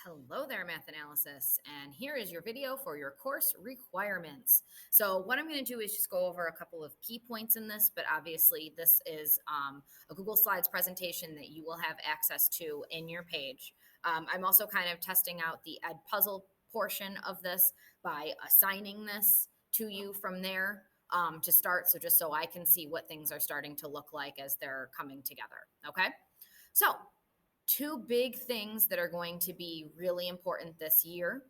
Hello there, Math Analysis, and here is your video for your course requirements. So what I'm going to do is just go over a couple of key points in this, but obviously this is a Google Slides presentation that you will have access to in your page. I'm also kind of testing out the Edpuzzle portion of this by assigning this to you from there to start, so just so I can see what things are starting to look like as they're coming together, okay? So two big things that are going to be really important this year.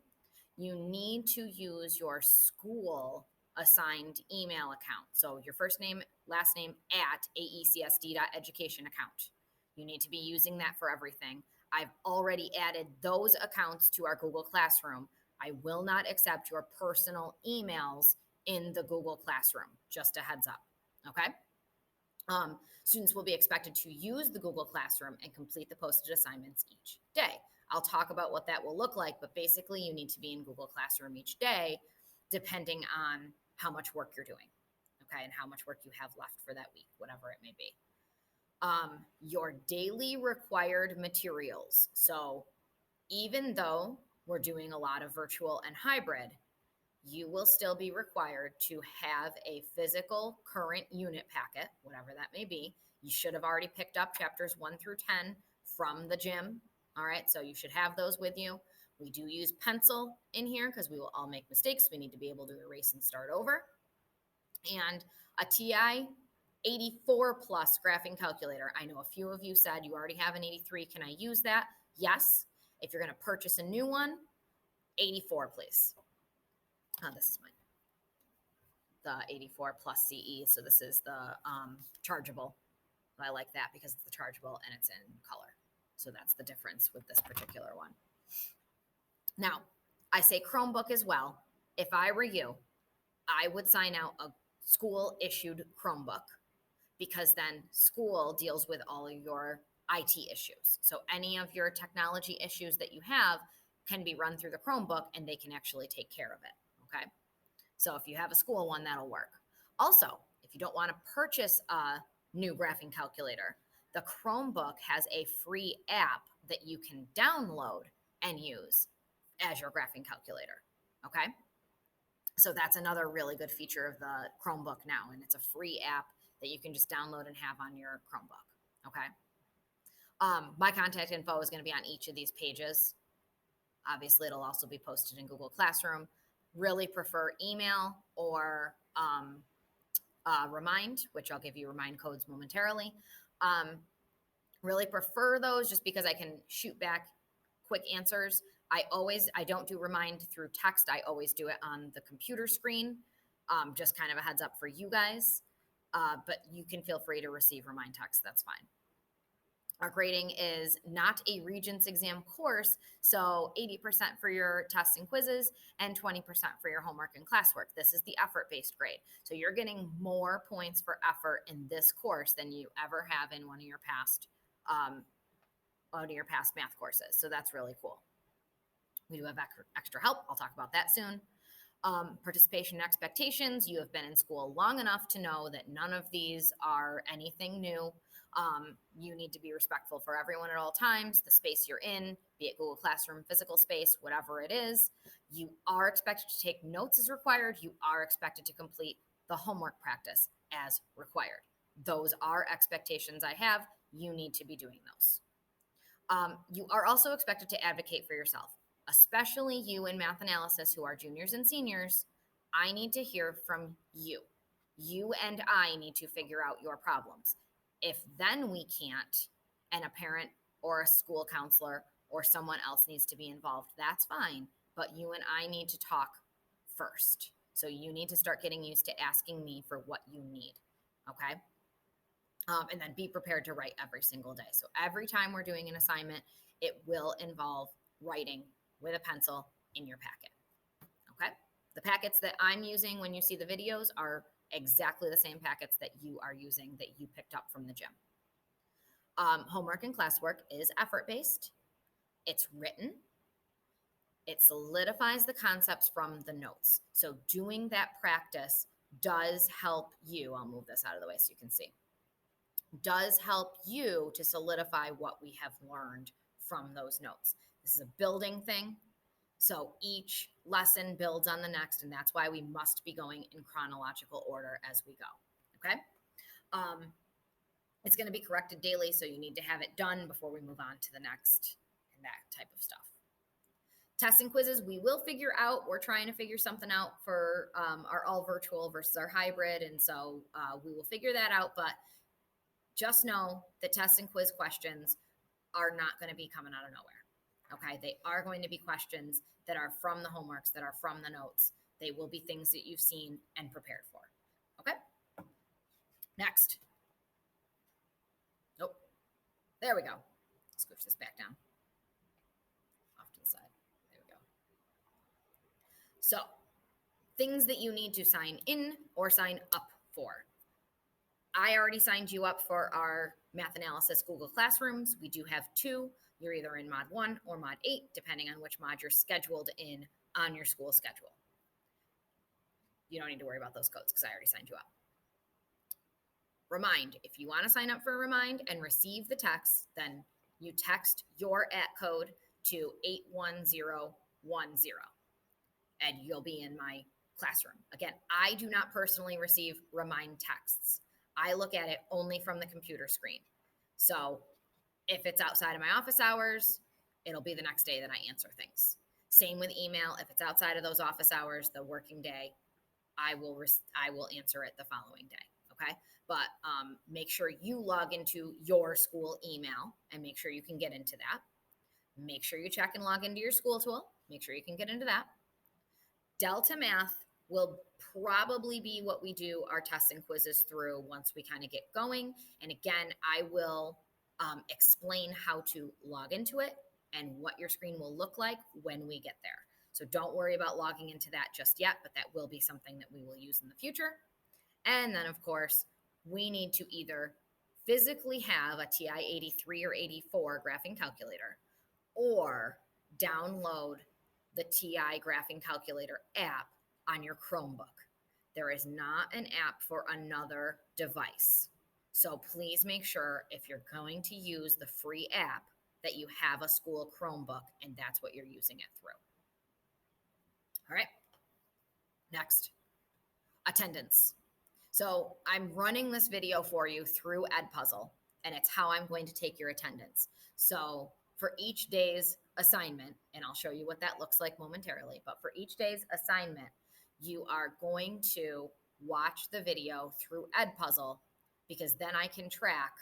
You need to use your school assigned email account. So your first name, last name at aecsd.education account. You need to be using that for everything. I've already added those accounts to our Google Classroom. I will not accept your personal emails in the Google Classroom, just a heads up, okay? Students will be expected to use the Google Classroom and complete the posted assignments each day. I'll talk about what that will look like, but basically you need to be in Google Classroom each day, depending on how much work you're doing, okay, and how much work you have left for that week, whatever it may be. Your daily required materials. So even though we're doing a lot of virtual and hybrid, you will still be required to have a physical current unit packet, whatever that may be. You should have already picked up chapters 1 through 10 from the gym. All right, so you should have those with you. We do use pencil in here because we will all make mistakes. We need to be able to erase and start over. And a TI 84 plus graphing calculator. I know a few of you said you already have an 83. Can I use that? Yes. If you're going to purchase a new one, 84, please. This is mine, the 84 plus CE. So this is the chargeable. I like that because it's the chargeable and it's in color. So that's the difference with this particular one. Now, I say Chromebook as well. If I were you, I would sign out a school issued Chromebook because then school deals with all of your IT issues. So any of your technology issues that you have can be run through the Chromebook and they can actually take care of it. Okay, so if you have a school one, that'll work. Also, if you don't want to purchase a new graphing calculator, the Chromebook has a free app that you can download and use as your graphing calculator. Okay, so that's another really good feature of the Chromebook now, and it's a free app that you can just download and have on your Chromebook. Okay, my contact info is going to be on each of these pages. Obviously, it'll also be posted in Google Classroom. Really prefer email or Remind, which I'll give you Remind codes momentarily. Really prefer those just because I can shoot back quick answers. I don't do Remind through text. I always do it on the computer screen. Just kind of a heads up for you guys. But you can feel free to receive Remind text. That's fine. Our grading is not a Regents exam course, so 80% for your tests and quizzes and 20% for your homework and classwork. This is the effort-based grade. So you're getting more points for effort in this course than you ever have in one of your past math courses. So that's really cool. We do have extra help. I'll talk about that soon. Participation and expectations. You have been in school long enough to know that none of these are anything new. You need to be respectful for everyone at all times, the space you're in, be it Google Classroom, physical space, whatever it is. You are expected to take notes as required. You are expected to complete the homework practice as required. Those are expectations I have. You need to be doing those. You are also expected to advocate for yourself, especially you in math analysis who are juniors and seniors. I need to hear from you. You and I need to figure out your problems. If then we can't, and a parent or a school counselor or someone else needs to be involved, that's fine. But you and I need to talk first. So you need to start getting used to asking me for what you need, okay? And then be prepared to write every single day. So every time we're doing an assignment, it will involve writing with a pencil in your packet, okay? The packets that I'm using when you see the videos are exactly the same packets that you are using that you picked up from the gym. Homework and classwork is effort-based. It's written. It solidifies the concepts from the notes. So doing that practice does help you. I'll move this out of the way so you can see. Does help you to solidify what we have learned from those notes. This is a building thing. So each lesson builds on the next, and that's why we must be going in chronological order as we go. Okay. It's going to be corrected daily, so you need to have it done before we move on to the next and that type of stuff. Tests and quizzes, we will figure out. We're trying to figure something out for our all virtual versus our hybrid, and so we will figure that out. But just know that test and quiz questions are not going to be coming out of nowhere. Okay, they are going to be questions that are from the homeworks, that are from the notes. They will be things that you've seen and prepared for. Okay, next. Nope. There we go. Scooch this back down. Off to the side. There we go. So, things that you need to sign in or sign up for. I already signed you up for our math analysis Google Classrooms. We do have 2. You're either in mod 1 or mod 8, depending on which mod you're scheduled in on your school schedule. You don't need to worry about those codes because I already signed you up. Remind, if you want to sign up for Remind and receive the text, then you text your @code to 81010 and you'll be in my classroom. Again, I do not personally receive Remind texts. I look at it only from the computer screen. So if it's outside of my office hours, it'll be the next day that I answer things. Same with email. If it's outside of those office hours, the working day, I will answer it the following day. Okay. But make sure you log into your school email and make sure you can get into that. Make sure you check and log into your school tool. Make sure you can get into that. Delta Math will probably be what we do our tests and quizzes through once we kind of get going. And again, I will explain how to log into it and what your screen will look like when we get there. So don't worry about logging into that just yet, but that will be something that we will use in the future. And then, of course, we need to either physically have a TI 83 or 84 graphing calculator or download the TI graphing calculator app on your Chromebook. There is not an app for another device. So please make sure if you're going to use the free app that you have a school Chromebook and that's what you're using it through. All right. Next, attendance. So I'm running this video for you through Edpuzzle, and it's how I'm going to take your attendance. So for each day's assignment, and I'll show you what that looks like momentarily, but for each day's assignment, you are going to watch the video through Edpuzzle because then I can track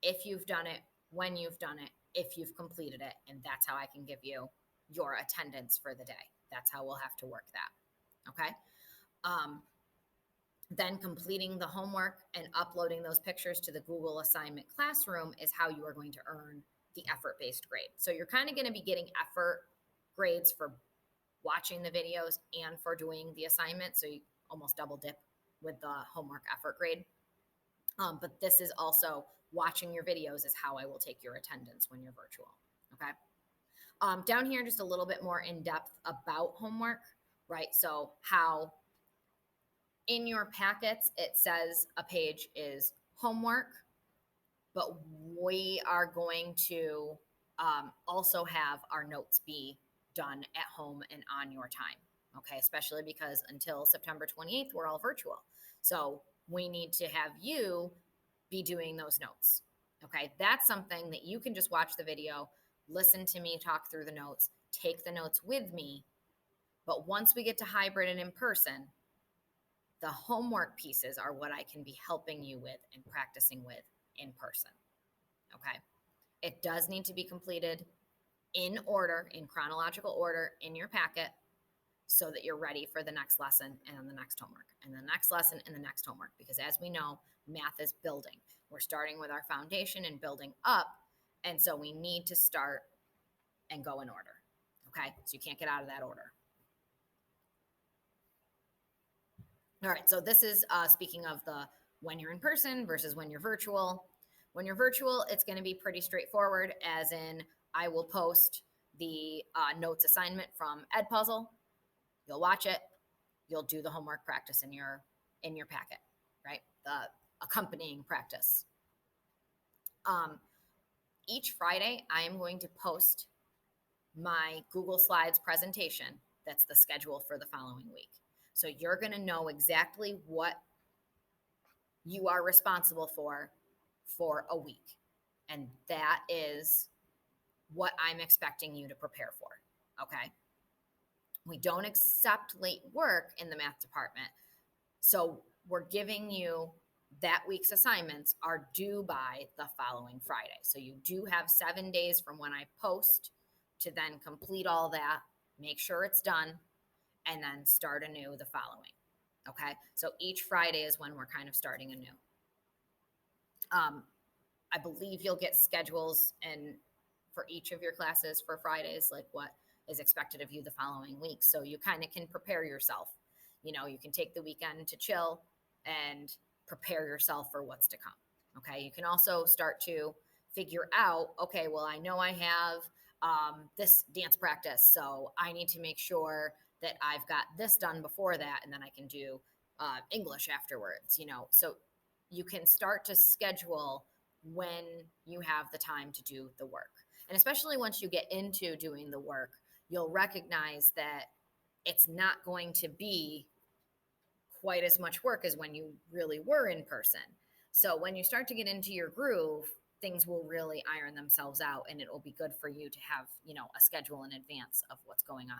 if you've done it, when you've done it, if you've completed it, and that's how I can give you your attendance for the day. That's how we'll have to work that. Okay. Then completing the homework and uploading those pictures to the Google Assignment Classroom is how you are going to earn the effort-based grade. So you're kind of going to be getting effort grades for watching the videos and for doing the assignment. So you almost double dip with the homework effort grade. But this is also watching your videos is how I will take your attendance when you're virtual. Okay. Down here, just a little bit more in depth about homework, right? So how in your packets, it says a page is homework, but we are going to also have our notes be done at home and on your time. Okay, especially because until September 28th, we're all virtual. So we need to have you be doing those notes. Okay, that's something that you can just watch the video, listen to me talk through the notes, take the notes with me. But once we get to hybrid and in person, the homework pieces are what I can be helping you with and practicing with in person. Okay, it does need to be completed in order, in chronological order in your packet so that you're ready for the next lesson and the next homework and the next lesson and the next homework. Because as we know, math is building. We're starting with our foundation and building up. And so we need to start and go in order. Okay, so you can't get out of that order. All right, so this is speaking of the when you're in person versus when you're virtual. When you're virtual, it's going to be pretty straightforward, as in I will post the notes assignment from Edpuzzle. You'll watch it. You'll do the homework practice in your packet, right? The accompanying practice. Each Friday, I am going to post my Google Slides presentation. That's the schedule for the following week. So you're going to know exactly what you are responsible for a week. And that is what I'm expecting you to prepare for. Okay. We don't accept late work in the math department. So we're giving you that week's assignments are due by the following Friday. So you do have 7 days from when I post to then complete all that, make sure it's done, and then start anew the following. Okay. So each Friday is when we're kind of starting anew. I believe you'll get schedules and for each of your classes for Fridays, like what is expected of you the following week. So you kind of can prepare yourself. You know, you can take the weekend to chill and prepare yourself for what's to come. Okay. You can also start to figure out, okay, well, I know I have this dance practice, so I need to make sure that I've got this done before that, and then I can do English afterwards, you know. So you can start to schedule when you have the time to do the work. And especially once you get into doing the work, you'll recognize that it's not going to be quite as much work as when you really were in person. So when you start to get into your groove, things will really iron themselves out, and it will be good for you to have, you know, a schedule in advance of what's going on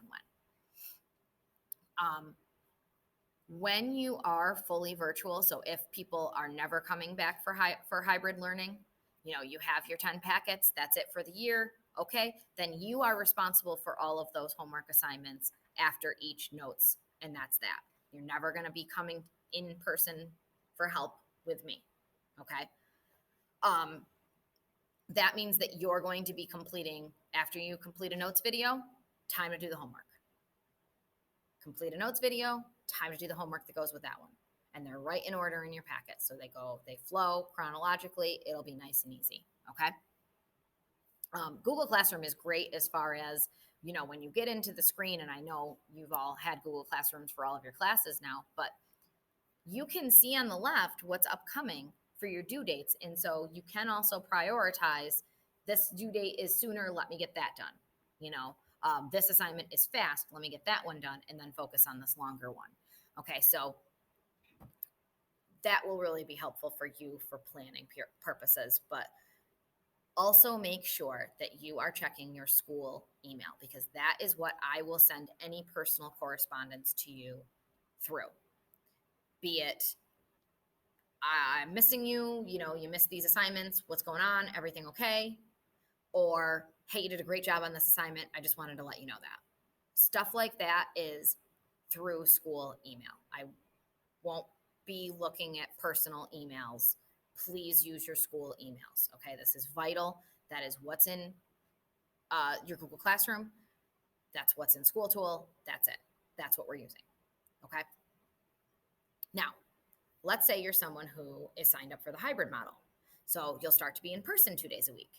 when you are fully virtual. So if people are never coming back for hybrid learning, you know, you have your 10 packets, that's it for the year. Okay. Then you are responsible for all of those homework assignments after each notes. And that's that. You're never going to be coming in person for help with me. Okay. That means that you're going to be completing, after you complete a notes video, time to do the homework. Complete a notes video, time to do the homework that goes with that one. And they're right in order in your packet. So they flow chronologically. It'll be nice and easy. Okay. Google Classroom is great as far as, you know, when you get into the screen, and I know you've all had Google Classrooms for all of your classes now, but you can see on the left what's upcoming for your due dates. And so you can also prioritize, this due date is sooner, let me get that done. You know, this assignment is fast, let me get that one done, and then focus on this longer one. Okay, so that will really be helpful for you for planning purposes, but also make sure that you are checking your school email, because that is what I will send any personal correspondence to you through. Be it, I'm missing you, you know, you missed these assignments, what's going on, everything okay? Or, hey, you did a great job on this assignment, I just wanted to let you know that. Stuff like that is through school email. I won't be looking at personal emails. Please use your school emails. Okay, this is vital. That is what's in your Google Classroom. That's what's in School Tool. That's it. That's what we're using. Okay. Now, let's say you're someone who is signed up for the hybrid model. So you'll start to be in person 2 days a week.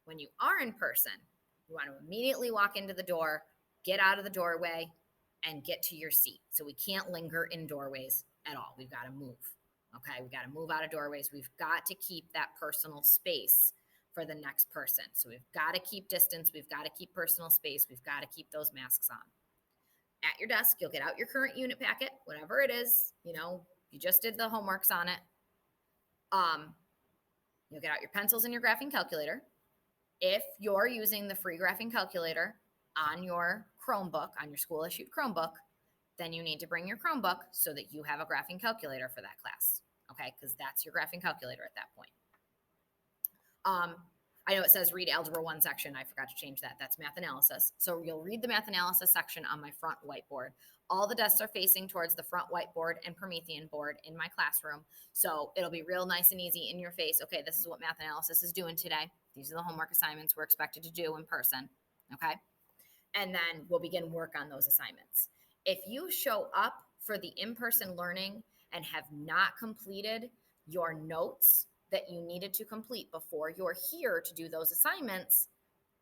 When you are in person, you want to immediately walk into the door, get out of the doorway, and get to your seat. So we can't linger in doorways at all. We've got to move. Okay, we've got to move out of doorways. We've got to keep that personal space for the next person. So we've got to keep distance. We've got to keep personal space. We've got to keep those masks on. At your desk, you'll get out your current unit packet, whatever it is. You know, you just did the homeworks on it. You'll get out your pencils and your graphing calculator. If you're using the free graphing calculator on your Chromebook, on your school issued Chromebook, then you need to bring your Chromebook so that you have a graphing calculator for that class. Okay, because that's your graphing calculator at that point. I know it says read Algebra 1 section. I forgot to change that. That's math analysis. So you'll read the math analysis section on my front whiteboard. All the desks are facing towards the front whiteboard and Promethean board in my classroom. So it'll be real nice and easy in your face. Okay, this is what math analysis is doing today. These are the homework assignments we're expected to do in person. Okay, and then we'll begin work on those assignments. If you show up for the in-person learning and have not completed your notes that you needed to complete before you're here to do those assignments,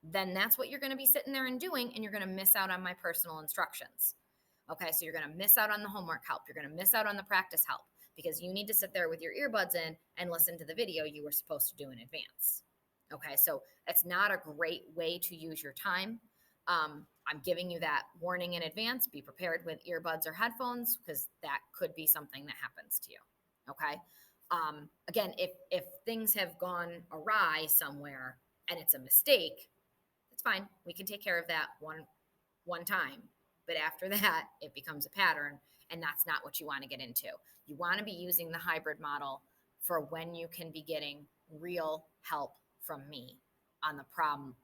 then that's what you're going to be sitting there and doing, and you're going to miss out on my personal instructions. Okay, so you're going to miss out on the homework help. You're going to miss out on the practice help because you need to sit there with your earbuds in and listen to the video you were supposed to do in advance. Okay, so it's not a great way to use your time. I'm giving you that warning in advance. Be prepared with earbuds or headphones because that could be something that happens to you. Okay. Again, if things have gone awry somewhere and it's a mistake, it's fine. We can take care of that one time. But after that, it becomes a pattern, and that's not what you want to get into. You want to be using the hybrid model for when you can be getting real help from me on the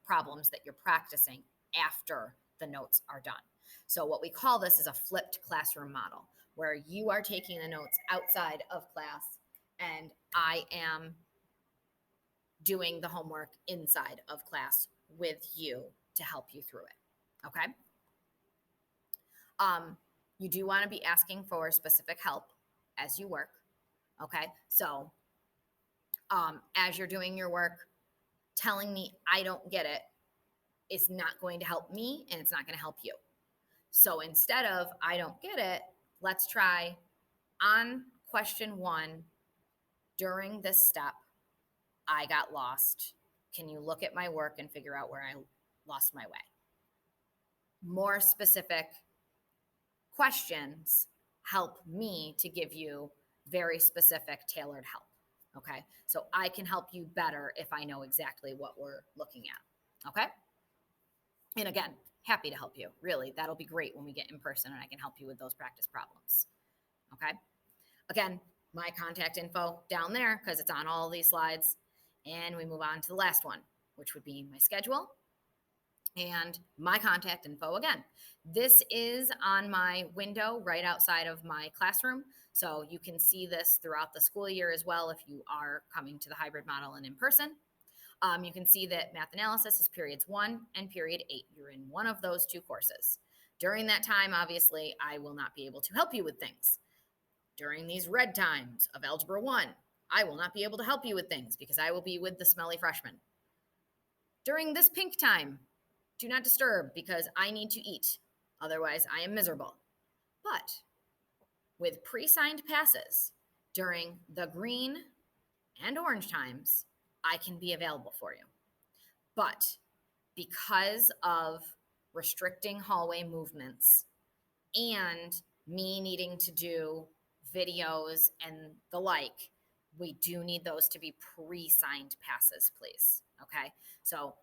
problems that you're practicing after the notes are done. So what we call this is a flipped classroom model, where you are taking the notes outside of class and I am doing the homework inside of class with you to help you through it. Okay. You do want to be asking for specific help as you work. Okay. So, as you're doing your work, telling me I don't get it is not going to help me and it's not going to help you. So instead of I don't get it, let's try on question 1 during this step, I got lost. Can you look at my work and figure out where I lost my way? More specific questions help me to give you very specific, tailored help. Okay. So I can help you better if I know exactly what we're looking at. Okay. And again, happy to help you. Really, that'll be great when we get in person and I can help you with those practice problems. Okay. Again, my contact info down there because it's on all these slides. And we move on to the last one, which would be my schedule and my contact info again. This is on my window right outside of my classroom. So you can see this throughout the school year as well if you are coming to the hybrid model and in person. You can see that math analysis is periods 1 and period 8. You're in one of those 2 courses. During that time, obviously, I will not be able to help you with things. During these red times of Algebra 1, I will not be able to help you with things because I will be with the smelly freshman. During this pink time, do not disturb because I need to eat. Otherwise, I am miserable. But with pre-signed passes during the green and orange times, I can be available for you. But because of restricting hallway movements and me needing to do videos and the like, we do need those to be pre-signed passes, please. Okay. So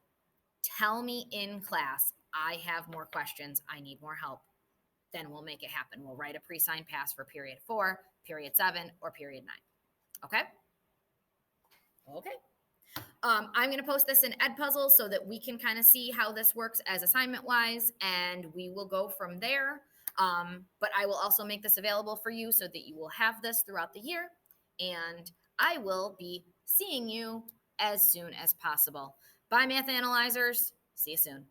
tell me in class, I have more questions, I need more help. Then we'll make it happen. We'll write a pre-signed pass for period 4, period 7, or period 9. Okay. Okay. I'm going to post this in Edpuzzle so that we can kind of see how this works as assignment wise, and we will go from there. But I will also make this available for you so that you will have this throughout the year, and I will be seeing you as soon as possible. Bye, math analyzers. See you soon.